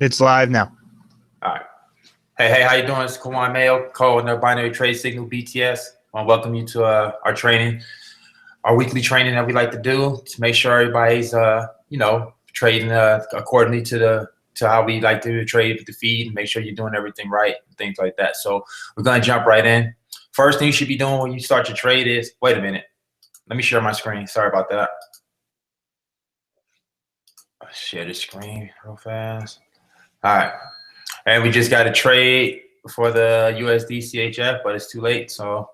It's live now. All right. Hey, how you doing? It's Caujuan Mayo, co-owner of Binary Trade Signal BTS. I want to welcome you to our training, our weekly training that we like to do to make sure everybody's, trading accordingly to how we like to trade with the feed and make sure you're doing everything right and things like that. So we're going to jump right in. First thing you should be doing when you start your trade is, wait a minute, let me share my screen. Sorry about that. I'll share the screen real fast. All right. And we just got a trade for the USD CHF, but it's too late. So,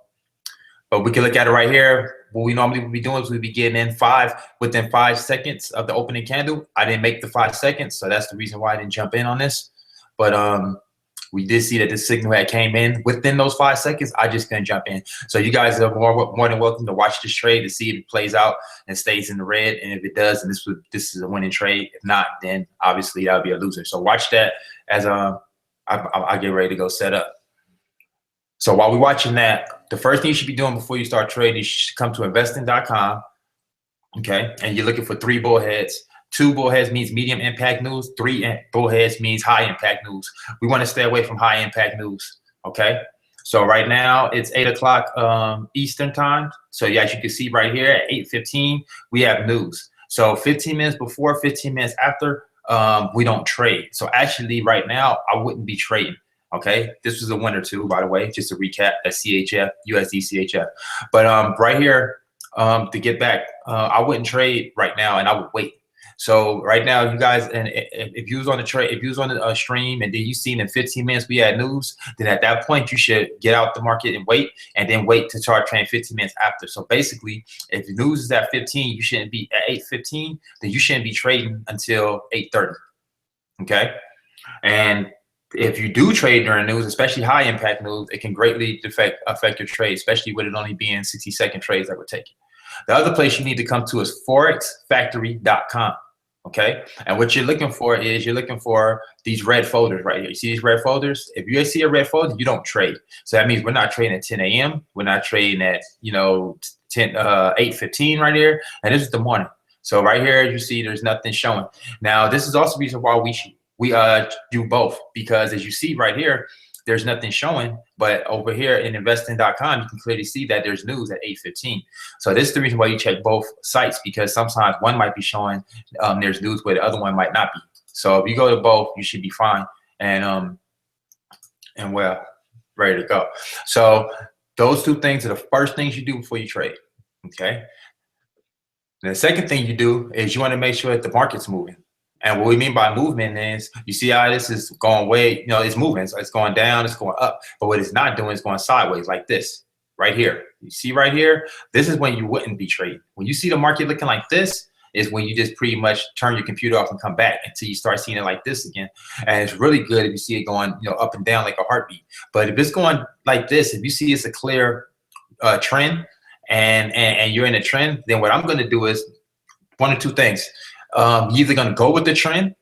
but we can look at it right here. What we normally would be doing is we'd be getting in within 5 seconds of the opening candle. I didn't make the 5 seconds, so that's the reason why I didn't jump in on this. But we did see that the signal had came in within those 5 seconds. I just couldn't jump in. So you guys are more than welcome to watch this trade to see if it plays out and stays in the red. And if it does, then this is a winning trade. If not, then obviously that'll be a loser. So watch that as I get ready to go set up. So while we're watching that, the first thing you should be doing before you start trading, you should come to investing.com. Okay, and you're looking for 3 bullheads. 2 bullheads means medium impact news. 3 bullheads means high impact news. We want to stay away from high impact news. Okay, so right now it's 8 o'clock Eastern time. So yeah, as you can see right here at 8:15, we have news. So 15 minutes before, 15 minutes after, we don't trade. So actually right now I wouldn't be trading. Okay, this was a winner too, by the way, just to recap, that CHF, USD CHF. But right here, to get back, I wouldn't trade right now and I would wait. So right now, you guys, and if you was on the trade, if you was on the stream and then you seen in 15 minutes we had news, then at that point you should get out the market and wait, and then wait to start trading 15 minutes after. So basically, if the news is at 15, you shouldn't be at 8:15, then you shouldn't be trading until 8:30. Okay, and if you do trade during news, especially high impact news, it can greatly affect your trade, especially with it only being 60-second trades that we're taking. The other place you need to come to is forexfactory.com. Okay, and what you're looking for is you're looking for these red folders right here. You see these red folders? If you see a red folder, you don't trade. So that means we're not trading at 10 a.m. We're not trading at 8:15 right here, and this is the morning. So right here, you see there's nothing showing. Now this is also the reason why we do both, because as you see right here, there's nothing showing, but over here in investing.com, you can clearly see that there's news at 8:15. So this is the reason why you check both sites, because sometimes one might be showing there's news where the other one might not be. So if you go to both, you should be fine and well, ready to go. So those 2 things are the first things you do before you trade. Okay. And the second thing you do is you want to make sure that the market's moving. And what we mean by movement is, you see how this is going way, it's moving. So it's going down, it's going up. But what it's not doing is going sideways like this, right here. You see right here? This is when you wouldn't be trading. When you see the market looking like this, is when you just pretty much turn your computer off and come back until you start seeing it like this again. And it's really good if you see it going, up and down like a heartbeat. But if it's going like this, if you see it's a clear trend and you're in a trend, then what I'm going to do is 1 or 2 things. You're either going to go with the trend,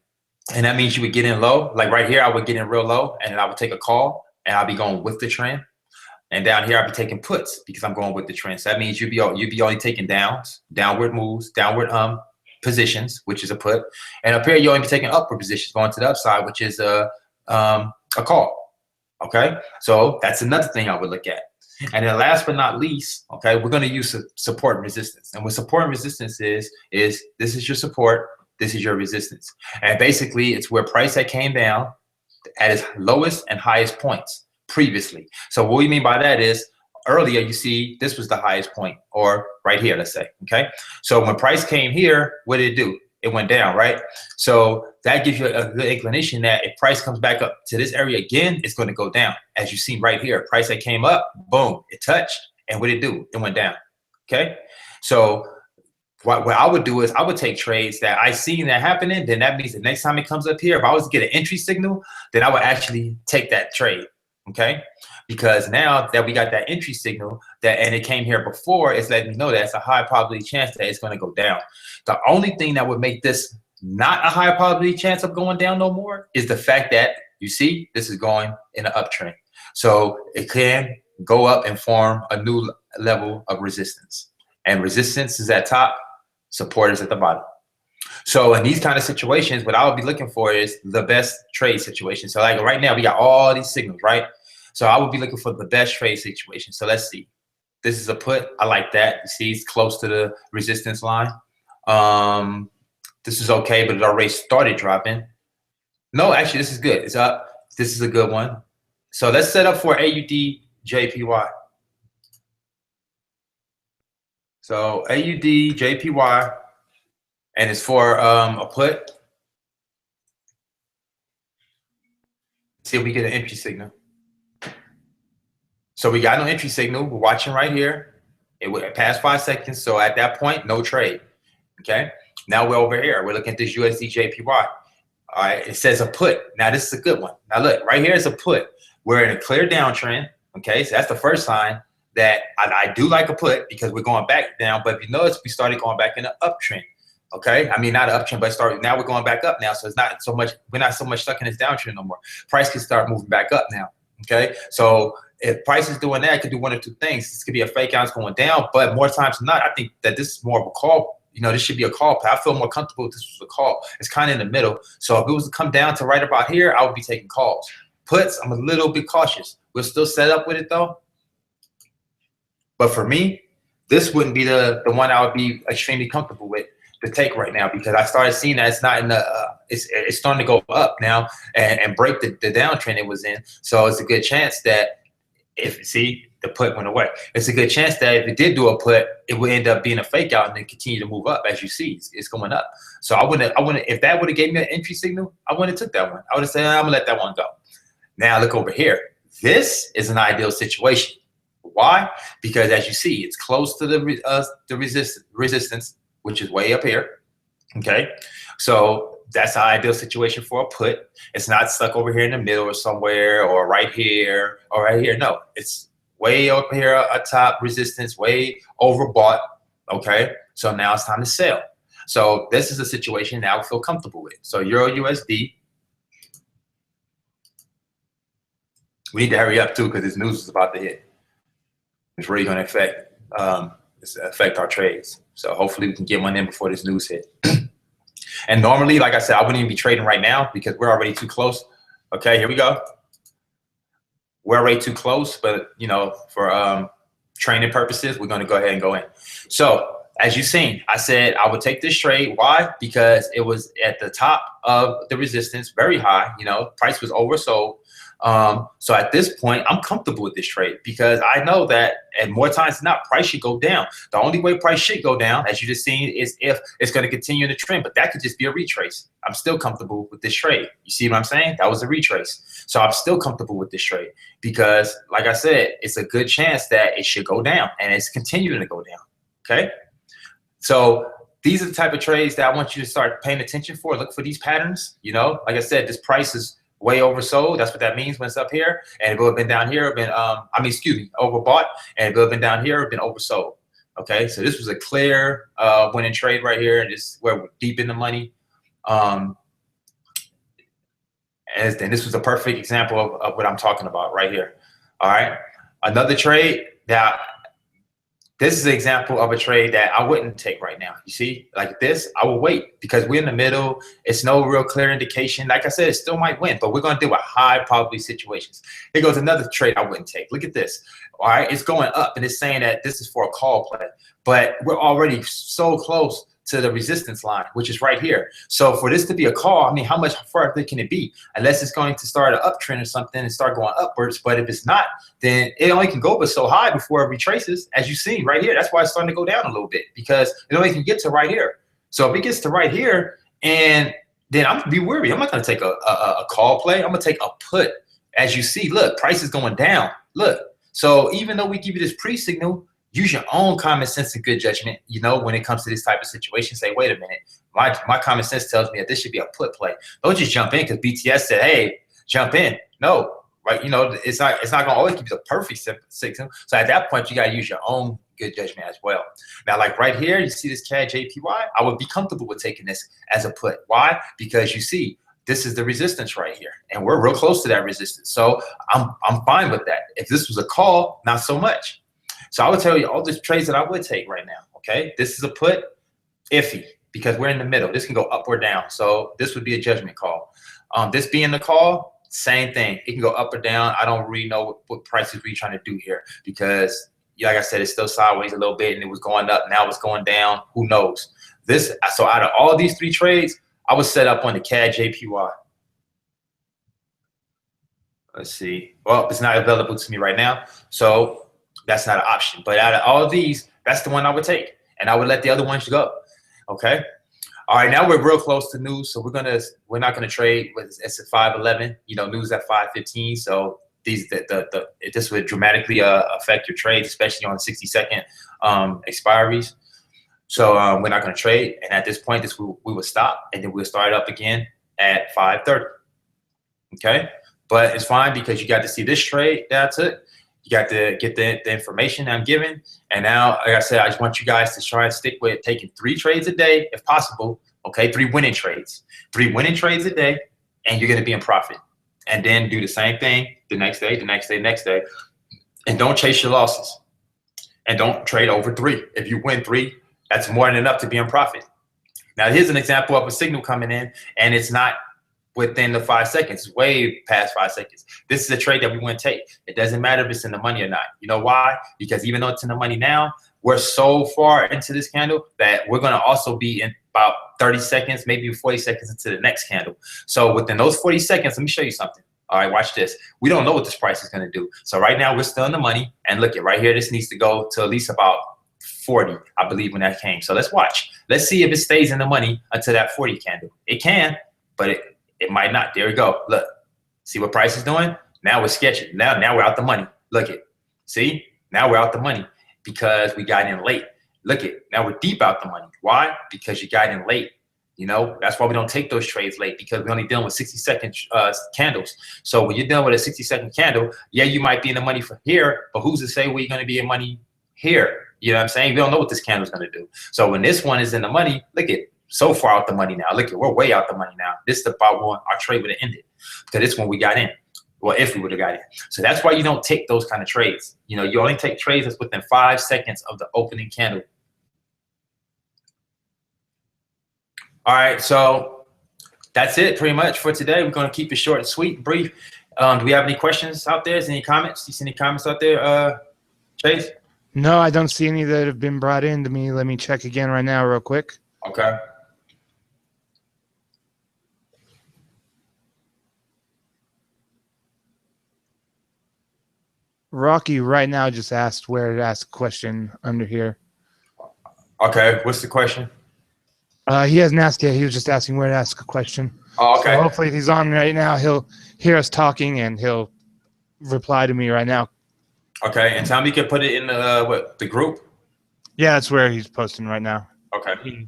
and that means you would get in low. Like right here, I would get in real low, and then I would take a call, and I'll be going with the trend. And down here, I'll be taking puts because I'm going with the trend. So that means you'd be only taking downward moves, downward positions, which is a put. And up here, you'll only be taking upward positions, going to the upside, which is a call. Okay, so that's another thing I would look at. And then last but not least, okay, we're going to use support and resistance. And what support and resistance is this is your support, this is your resistance. And basically, it's where price had came down at its lowest and highest points previously. So what we mean by that is, earlier you see this was the highest point, or right here, let's say, okay? So when price came here, what did it do? It went down, right? So that gives you a good inclination that if price comes back up to this area again, it's going to go down. As you see right here, price that came up, boom, it touched. And what did it do? It went down, okay? So what I would do is I would take trades that I seen that happening. Then that means the next time it comes up here, if I was to get an entry signal, then I would actually take that trade, okay? Because now that we got that entry signal and it came here before, it's letting me know that it's a high probability chance that it's going to go down. The only thing that would make this not a high probability chance of going down no more is the fact that you see this is going in an uptrend. So it can go up and form a new level of resistance. And resistance is at top, support is at the bottom. So in these kind of situations, what I would be looking for is the best trade situation. So like right now, we got all these signals, right? So I would be looking for the best trade situation. So let's see. This is a put. I like that. You see, it's close to the resistance line. This is okay, but it already started dropping. No, actually, this is good. It's up. This is a good one. So let's set up for AUD JPY. So AUD JPY, and it's for a put. See if we get an entry signal. So we got no entry signal. We're watching right here. It went past 5 seconds. So at that point, no trade. Okay. Now we're over here. We're looking at this USD JPY. All right. It says a put. Now this is a good one. Now look, right here is a put. We're in a clear downtrend. Okay. So that's the first sign that I do like a put because we're going back down. But if you notice, we started going back in an uptrend. Okay. I mean, not an uptrend, but now we're going back up now. So it's not so much, we're not so much stuck in this downtrend no more. Price can start moving back up now. Okay. So if price is doing that, it could do one or two things. This could be a fake out going down, but more times than not, I think that this is more of a call. You know, this should be a call. I feel more comfortable if this was a call. It's kind of in the middle. So if it was to come down to right about here, I would be taking calls. Puts, I'm a little bit cautious. We'll still set up with it though. But for me, this wouldn't be the one I would be extremely comfortable with to take right now because I started seeing that it's not in the it's starting to go up now and break the downtrend it was in. So it's a good chance that if see the put went away, it's a good chance that if it did do a put, it would end up being a fake out and then continue to move up. As you see, it's going up. So I wouldn't if that would have gave me an entry signal, I wouldn't have took that one. I would have said I'm gonna let that one go. Now look over here. This is an ideal situation. Why? Because as you see, it's close to the resistance, which is way up here. Okay, so that's an ideal situation for a put. It's not stuck over here in the middle or somewhere or right here or right here. No, it's way up here atop resistance, way overbought. Okay, so now it's time to sell. So this is a situation now I feel comfortable with. So Euro USD. We need to hurry up too because this news is about to hit. It's really going to affect our trades. So hopefully we can get one in before this news hit. And normally, like I said, I wouldn't even be trading right now because we're already too close. Okay, here we go. We're already too close, but you know, for training purposes, we're going to go ahead and go in. So as you've seen, I said I would take this trade. Why? Because it was at the top of the resistance, very high. You know, price was oversold. So at this point, I'm comfortable with this trade because I know that at more times than not, price should go down. The only way price should go down, as you just seen, is if it's going to continue the trend, but that could just be a retrace. I'm still comfortable with this trade. You see what I'm saying? That was a retrace. So I'm still comfortable with this trade because, like I said, it's a good chance that it should go down and it's continuing to go down. Okay. So these are the type of trades that I want you to start paying attention for. Look for these patterns. You know, like I said, this price is way oversold. That's what that means when it's up here. And it would have been down here, been overbought. And it would have been down here, been oversold. Okay, so this was a clear winning trade right here, and this is where we're deep in the money. And this was a perfect example of what I'm talking about right here. All right, another trade that this is an example of a trade that I wouldn't take right now. You see, like this, I will wait because we're in the middle. It's no real clear indication. Like I said, it still might win, but we're going to deal with high probability situations. Here goes another trade I wouldn't take. Look at this. All right, it's going up and it's saying that this is for a call play, but we're already so close to the resistance line, which is right here. So for this to be a call, I mean, how much further can it be? Unless it's going to start an uptrend or something and start going upwards. But if it's not, then it only can go but so high before it retraces, as you see right here. That's why it's starting to go down a little bit because it only can get to right here. So if it gets to right here, and then I'm gonna be worried. I'm not gonna take a call play. I'm gonna take a put. As you see, look, price is going down. Look. So even though we give you this pre-signal, use your own common sense and good judgment, you know, when it comes to this type of situation. Say, wait a minute, my common sense tells me that this should be a put play. Don't just jump in because BTS said, hey, jump in. No, right? You know, it's not going to always give you the perfect signal. So at that point, you got to use your own good judgment as well. Now, like right here, you see this CAD JPY, I would be comfortable with taking this as a put. Why? Because you see, this is the resistance right here, and we're real close to that resistance. So I'm fine with that. If this was a call, not so much. So I would tell you all the trades that I would take right now, okay? This is a put, iffy, because we're in the middle. This can go up or down. So this would be a judgment call. This being the call, same thing. It can go up or down. I don't really know what prices we're trying to do here because, like I said, it's still sideways a little bit and it was going up. Now it's going down. Who knows? So out of all these 3 trades, I was set up on the CAD JPY. Let's see. Well, it's not available to me right now, so that's not an option. But out of all of these, that's the one I would take, and I would let the other ones go. Okay. All right. Now we're real close to news, so we're not gonna trade. It's at 5:11. You know, news at 5:15. So this would dramatically affect your trades, especially on 60-second expiries. So we're not gonna trade, and at this point, we will stop, and then we'll start up again at 5:30. Okay. But it's fine because you got to see this trade that I took. You got to get the information I'm giving. And now, like I said, I just want you guys to try and stick with taking 3 trades a day if possible. Okay, 3 winning trades. 3 winning trades a day, and you're going to be in profit. And then do the same thing the next day, the next day, next day. And don't chase your losses. And don't trade over 3. If you win 3, that's more than enough to be in profit. Now, here's an example of a signal coming in, and it's not within the 5 seconds, way past 5 seconds. This is a trade that we wouldn't take. It doesn't matter if it's in the money or not. You know why? Because even though it's in the money now, we're so far into this candle that we're gonna also be in about 30 seconds, maybe 40 seconds into the next candle. So within those 40 seconds, let me show you something. All right, watch this. We don't know what this price is gonna do. So right now we're still in the money, and look at right here, this needs to go to at least about 40, I believe, when that came. So let's watch. Let's see if it stays in the money until that 40 candle. It can, but it might not. There we go. Look, see what price is doing? Now we're sketchy. Now we're out the money. Look it. See? Now we're out the money because we got in late. Look it. Now we're deep out the money. Why? Because you got in late. You know, that's why we don't take those trades late, because we're only dealing with 60-second candles. So when you're dealing with a 60-second candle, yeah, you might be in the money for here, but who's to say where you're going to be in money here? You know what I'm saying? We don't know what this candle's going to do. So when this one is in the money, look at so far out the money now. Look at, we're way out the money now. This is about when our trade would have ended, because this one we got in. Well, if we would have got in. So that's why you don't take those kind of trades. You know, you only take trades that's within 5 seconds of the opening candle. All right, so that's it pretty much for today. We're going to keep it short and sweet and brief. Do we have any questions out there? Is any comments? You see any comments out there, Chase? No, I don't see any that have been brought in to me. Let me check again right now real quick. Okay. Rocky right now just asked where to ask a question under here. Okay, what's the question? He hasn't asked yet. He was just asking where to ask a question. Oh, okay. So hopefully if he's on right now, he'll hear us talking and he'll reply to me right now. Okay, and Tommy can put it in the group? Yeah, that's where he's posting right now. Okay.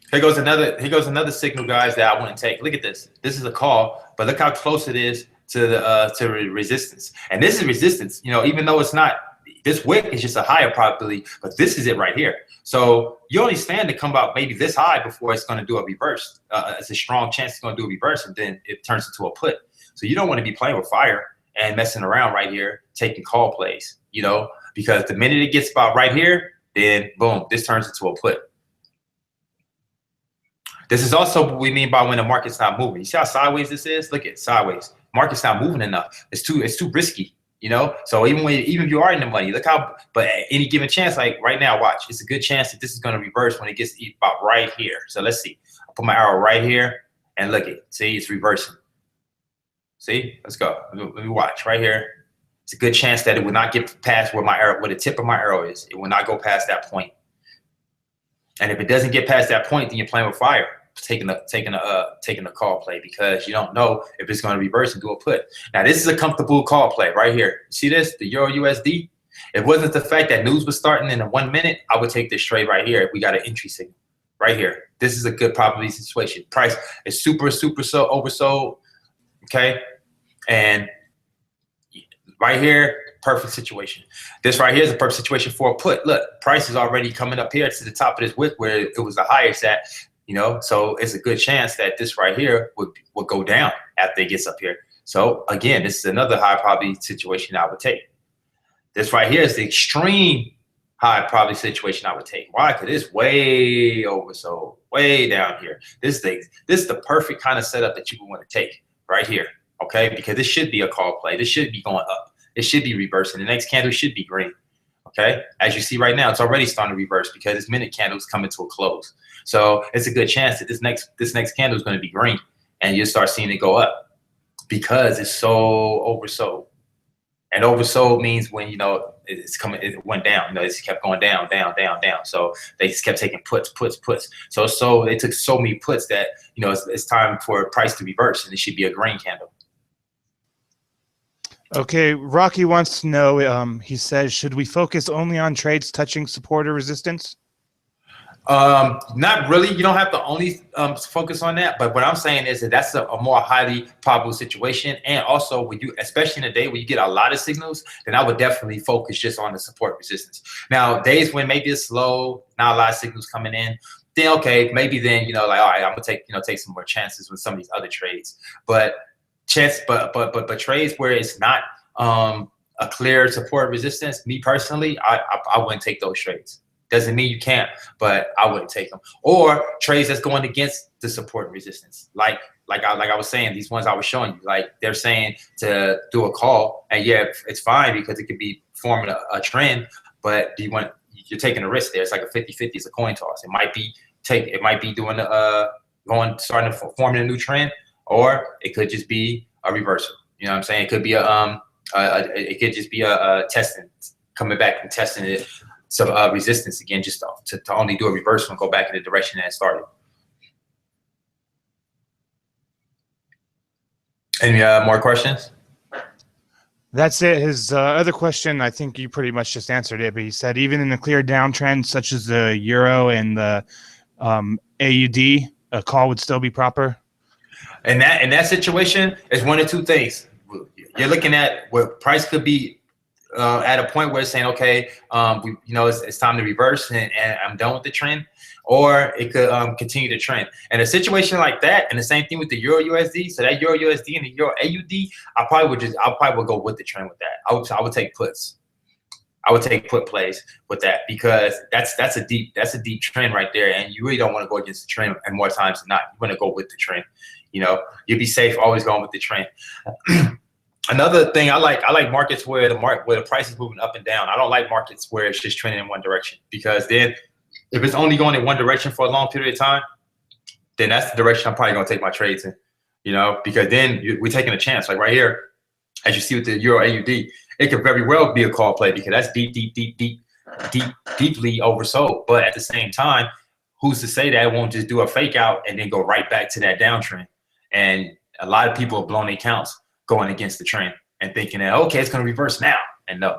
Here goes another signal, guys, that I wouldn't take. Look at this. This is a call, but look how close it is to the resistance. And this is resistance. You know, even though it's not, this wick is just a higher probability, but this is it right here. So you only stand to come out maybe this high before it's going to do a reverse. It's a strong chance it's going to do a reverse, and then it turns into a put. So you don't want to be playing with fire and messing around right here, taking call plays, you know, because the minute it gets about right here, then boom, this turns into a put. This is also what we mean by when the market's not moving. You see how sideways this is? Look at sideways. Market's not moving enough. It's too risky, you know. So even if you are in the money, look how. But at any given chance, like right now, watch. It's a good chance that this is going to reverse when it gets about right here. So let's see. I'll put my arrow right here and look at. See, it's reversing. See, let's go. Let me watch right here. It's a good chance that it will not get past where the tip of my arrow is. It will not go past that point. And if it doesn't get past that point, then you're playing with fire, taking a call play, because you don't know if it's going to reverse and do a put. Now this is a comfortable call play right here. See this, the Euro USD. If it wasn't the fact that news was starting in 1 minute, I would take this trade right here. If we got an entry signal right here, this is a good probability situation. Price is super oversold. Okay, and right here, perfect situation. This right here is a perfect situation for a put. Look, price is already coming up here to the top of this wick where it was the highest at, you know, so it's a good chance that this right here would go down after it gets up here. So again, this is another high probability situation I would take. This right here is the extreme high probably situation I would take. Why? Because it's way oversold, way down here. This is the perfect kind of setup that you would want to take right here, okay? Because this should be a call play. This should be going up. It should be reversing. The next candle should be green, okay? As you see right now, it's already starting to reverse because this minute candle is coming to a close. So it's a good chance that this next candle is going to be green, and you'll start seeing it go up because it's so oversold. And oversold means when, you know, it went down, you know, it kept going down, down, down, down. So they just kept taking puts. So they took so many puts that, you know, it's time for price to reverse, and it should be a green candle. Okay, Rocky wants to know, he says, should we focus only on trades touching support or resistance? Not really. You don't have to only focus on that, but what I'm saying is that that's a more highly probable situation. And also, when you, especially in a day where you get a lot of signals, then I would definitely focus just on the support resistance. Now, days when maybe it's slow, not a lot of signals coming in, then okay, maybe then, you know, like, all right, I'm gonna take some more chances with some of these other trades. But trades where it's not a clear support resistance, me personally, I wouldn't take those trades. Doesn't mean you can't, but I wouldn't take them. Or trades that's going against the support and resistance. Like I was saying, these ones I was showing you, like they're saying to do a call, and yeah, it's fine because it could be forming a trend, but you're taking a risk there. It's like a 50-50, it's a coin toss. It might be doing starting to forming a new trend, or it could just be a reversal. You know what I'm saying? It could be it could just be a testing, coming back and testing it. So resistance again, just to only do a reversal and go back in the direction that it started. Any more questions? That's it. His other question, I think you pretty much just answered it, but he said even in a clear downtrend such as the euro and the AUD, a call would still be proper. In that situation, it's one of two things. You're looking at what price could be at a point where it's saying, okay, it's time to reverse and I'm done with the trend, or it could continue to trend. And a situation like that, and the same thing with the Euro USD. So that Euro USD and the Euro AUD, I probably would go with the trend with that. I would take puts. I would take put plays with that because that's a deep trend right there, and you really don't want to go against the trend. And more times than not, you want to go with the trend. You know, you'd be safe always going with the trend. Another thing I like markets where the price is moving up and down. I don't like markets where it's just trending in one direction, because then if it's only going in one direction for a long period of time, then that's the direction I'm probably gonna take my trades in. You know, because then we're taking a chance. Like right here, as you see with the Euro AUD, it could very well be a call play because that's deeply oversold. But at the same time, who's to say that it won't just do a fake out and then go right back to that downtrend? And a lot of people have blown their accounts going against the trend and thinking that, okay, it's going to reverse now. And no.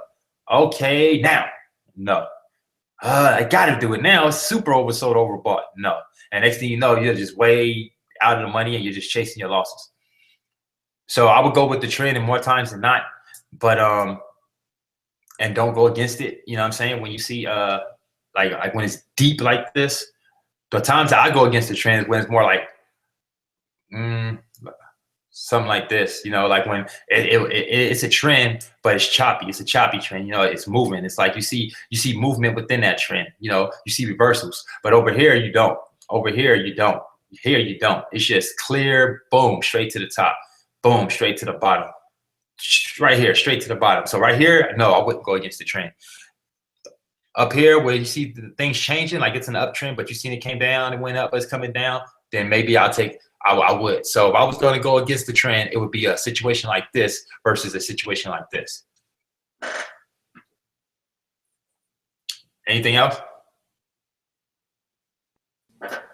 Okay, now. No. I got to do it now. It's super oversold, overbought. No. And next thing you know, you're just way out of the money and you're just chasing your losses. So I would go with the trend and more times than not, but and don't go against it. You know what I'm saying? When you see like when it's deep like this, the times that I go against the trend is when it's more like something like this, you know, like when it's a trend, but it's choppy. It's a choppy trend, you know, it's moving. It's like you see movement within that trend, you know, you see reversals, but over here you don't. Over here you don't. Here you don't. It's just clear, boom, straight to the top, boom, straight to the bottom, right here, straight to the bottom. So right here, no, I wouldn't go against the trend. Up here where you see the things changing, like it's an uptrend, but you seen it came down and went up, but it's coming down, then maybe I would. So if I was going to go against the trend, it would be a situation like this versus a situation like this. Anything else?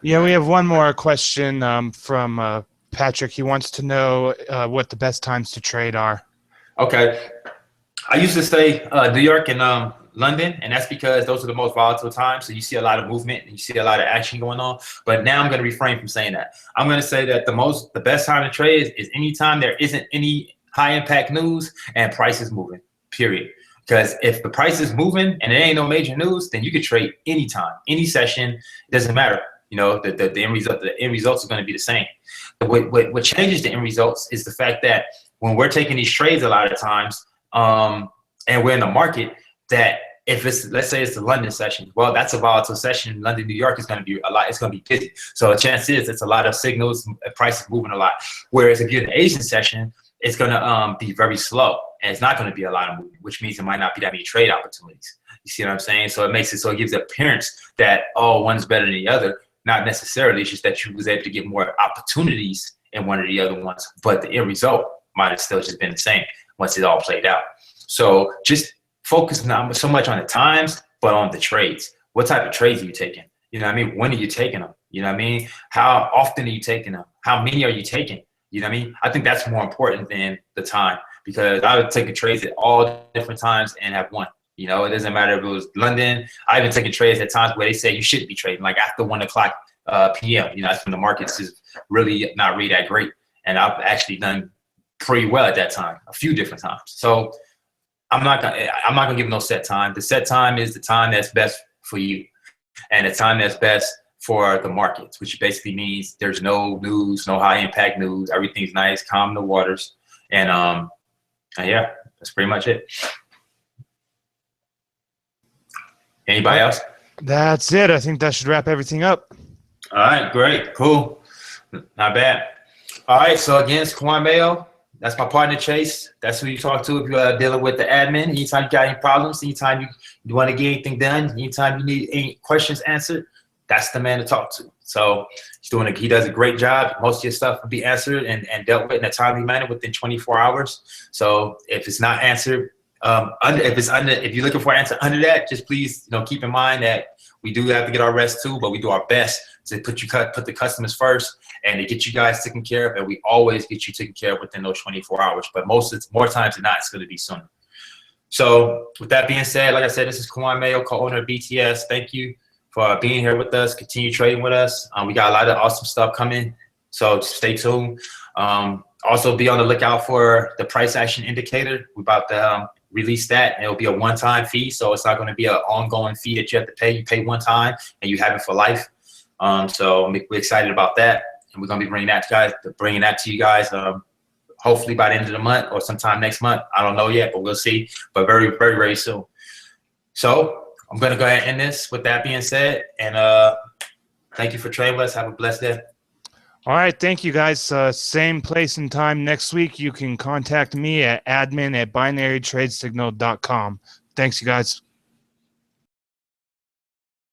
Yeah, we have one more question from Patrick. He wants to know what the best times to trade are. Okay. I used to say New York and London, and that's because those are the most volatile times. So you see a lot of movement and you see a lot of action going on. But now I'm going to refrain from saying that. I'm going to say that the best time to trade is anytime there isn't any high impact news and price is moving, period. Because if the price is moving and there ain't no major news, then you can trade anytime, any session. It doesn't matter. You know, the end results are going to be the same. But what changes the end results is the fact that when we're taking these trades a lot of times, and we're in the market, that if it's, let's say it's the London session, well, that's a volatile session. London, New York is going to be a lot. It's going to be busy. So a chance is it's a lot of signals, prices moving a lot. Whereas if you're in the Asian session, it's going to be very slow, and it's not going to be a lot of movement, which means it might not be that many trade opportunities. You see what I'm saying? So it makes it so it gives the appearance that, oh, one's better than the other. Not necessarily. It's just that you was able to get more opportunities in one of the other ones, but the end result might have still just been the same once it all played out. So just focus not so much on the times, but on the trades. What type of trades are you taking? You know what I mean? When are you taking them? You know what I mean? How often are you taking them? How many are you taking? You know what I mean? I think that's more important than the time, because I would take trades at all different times and have won. You know, it doesn't matter if it was London. I even taken trades at times where they say you shouldn't be trading, like after 1 o'clock p.m. You know, that's when the markets is really not really that great. And I've actually done pretty well at that time, a few different times. So I'm not gonna give no set time. The set time is the time that's best for you, and the time that's best for the markets, which basically means there's no news, no high impact news. Everything's nice, calm the waters, and yeah, that's pretty much it. Anybody else? That's it. I think that should wrap everything up. All right, great, cool, not bad. All right, so again, it's Caujuan Mayo. That's my partner, Chase. That's who you talk to if you're dealing with the admin. Anytime you got any problems, anytime you want to get anything done, anytime you need any questions answered, that's the man to talk to. So he does a great job. Most of your stuff will be answered and dealt with in a timely manner within 24 hours. So if it's not answered, if you're looking for an answer under that, just please keep in mind that we do have to get our rest too, but we do our best to put the customers first and to get you guys taken care of, and we always get you taken care of within those 24 hours. But more times than not, it's going to be sooner. So with that being said, like I said, this is Caujuan Mayo, co-owner of BTS. Thank you for being here with us. Continue trading with us. We got a lot of awesome stuff coming, so stay tuned. Also, be on the lookout for the price action indicator. We're about to release that, and it'll be a one-time fee, so it's not going to be an ongoing fee that you have to pay. You pay one time, and you have it for life. So we're excited about that, and we're going to be bringing that to you guys. Hopefully by the end of the month or sometime next month. I don't know yet, but we'll see. But very, very, very soon. So I'm going to go ahead and end this with that being said, and thank you for trading with us. Have a blessed day. All right. Thank you, guys. Same place and time next week. You can contact me at admin@binarytradesignal.com. Thanks, you guys.